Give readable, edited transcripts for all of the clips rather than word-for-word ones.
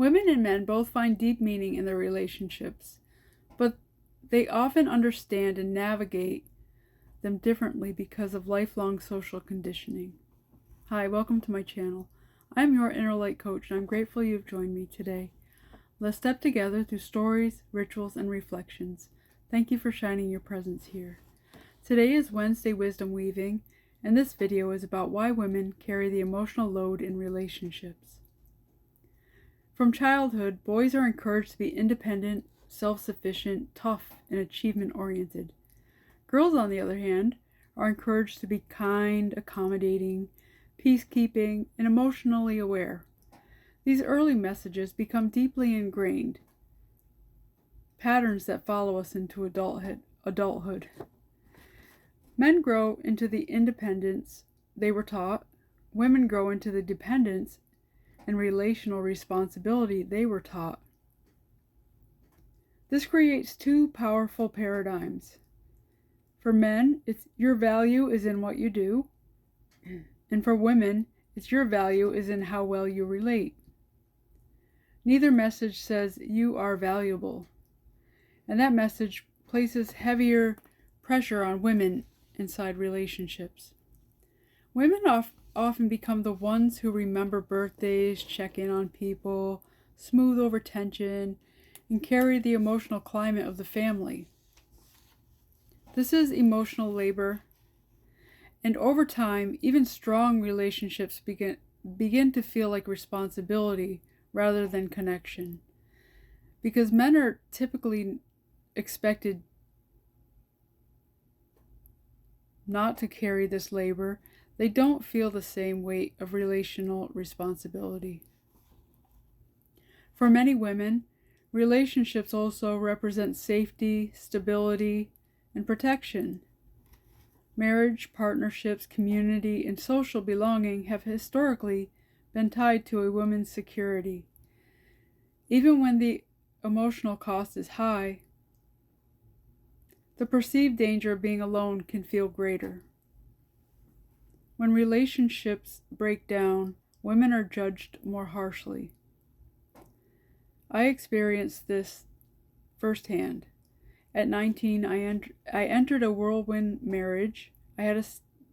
Women and men both find deep meaning in their relationships, but they often understand and navigate them differently because of lifelong social conditioning. Hi, welcome to my channel. I'm your inner light coach, and I'm grateful you've joined me today. Let's step together through stories, rituals, and reflections. Thank you for shining your presence here. Today is Wednesday Wisdom Weaving, and this video is about why women carry the emotional load in relationships. From childhood, boys are encouraged to be independent, self-sufficient, tough, and achievement-oriented. Girls, on the other hand, are encouraged to be kind, accommodating, peacekeeping, and emotionally aware. These early messages become deeply ingrained, patterns that follow us into adulthood. Men grow into the independence they were taught. Women grow into the dependence and relational responsibility they were taught. This creates two powerful paradigms. For men, it's your value is in what you do, and for women, it's your value is in how well you relate. Neither message says you are valuable, and that message places heavier pressure on women inside relationships. Women often become the ones who remember birthdays, check in on people, smooth over tension, and carry the emotional climate of the family. This is emotional labor, and over time, even strong relationships begin to feel like responsibility rather than connection. Because men are typically expected not to carry this labor, they don't feel the same weight of relational responsibility. For many women, relationships also represent safety, stability, and protection. Marriage, partnerships, community, and social belonging have historically been tied to a woman's security. Even when the emotional cost is high, the perceived danger of being alone can feel greater. When relationships break down, women are judged more harshly. I experienced this firsthand. At 19, I entered a whirlwind marriage. I had a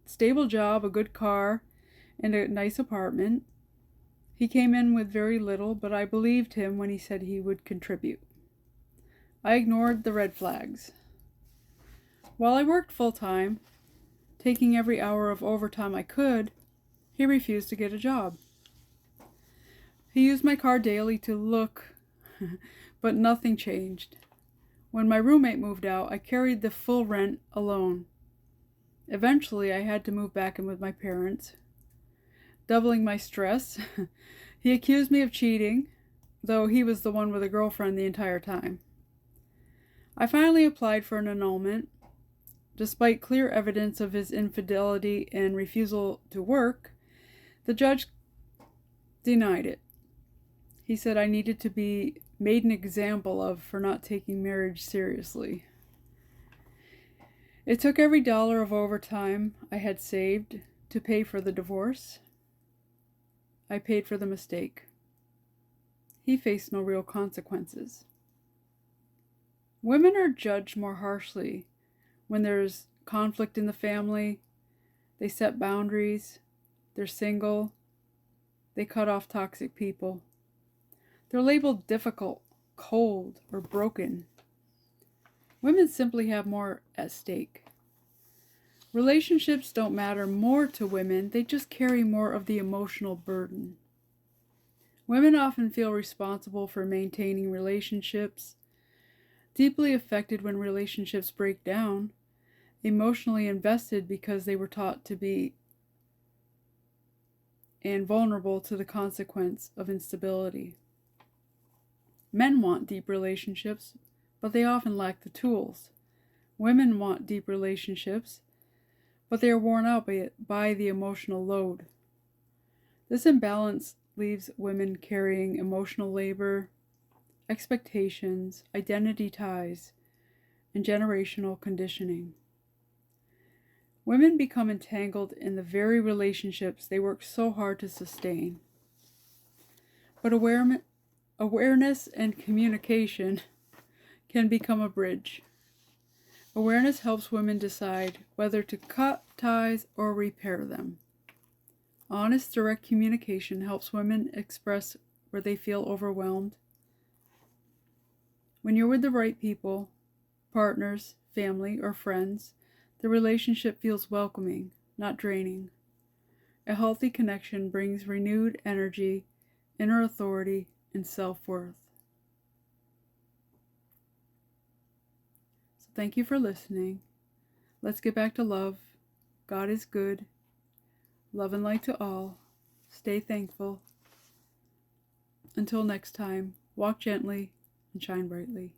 stable job, a good car, and a nice apartment. He came in with very little, but I believed him when he said he would contribute. I ignored the red flags. While I worked full-time, taking every hour of overtime I could, he refused to get a job. He used my car daily to look, but nothing changed. When my roommate moved out, I carried the full rent alone. Eventually, I had to move back in with my parents, doubling my stress. He accused me of cheating, though he was the one with a girlfriend the entire time. I finally applied for an annulment. Despite clear evidence of his infidelity and refusal to work, the judge denied it. He said I needed to be made an example of for not taking marriage seriously. It took every dollar of overtime I had saved to pay for the divorce. I paid for the mistake. He faced no real consequences. Women are judged more harshly when there's conflict in the family. They set boundaries. They're single. They cut off toxic people. They're labeled difficult, cold, or broken. Women simply have more at stake. Relationships don't matter more to women, they just carry more of the emotional burden. Women often feel responsible for maintaining relationships, deeply affected when relationships break down, emotionally invested because they were taught to be, and vulnerable to the consequence of instability. Men want deep relationships, but they often lack the tools. Women want deep relationships, but they are worn out by the emotional load. This imbalance leaves women carrying emotional labor, expectations, identity ties, and generational conditioning. Women become entangled in the very relationships they work so hard to sustain. But Awareness and communication can become a bridge. Awareness helps women decide whether to cut ties or repair them. Honest, direct communication helps women express where they feel overwhelmed. When you're with the right people, partners, family, or friends, the relationship feels welcoming, not draining. A healthy connection brings renewed energy, inner authority, and self-worth. So thank you for listening. Let's get back to love. God is good. Love and light to all. Stay thankful. Until next time, walk gently and shine brightly.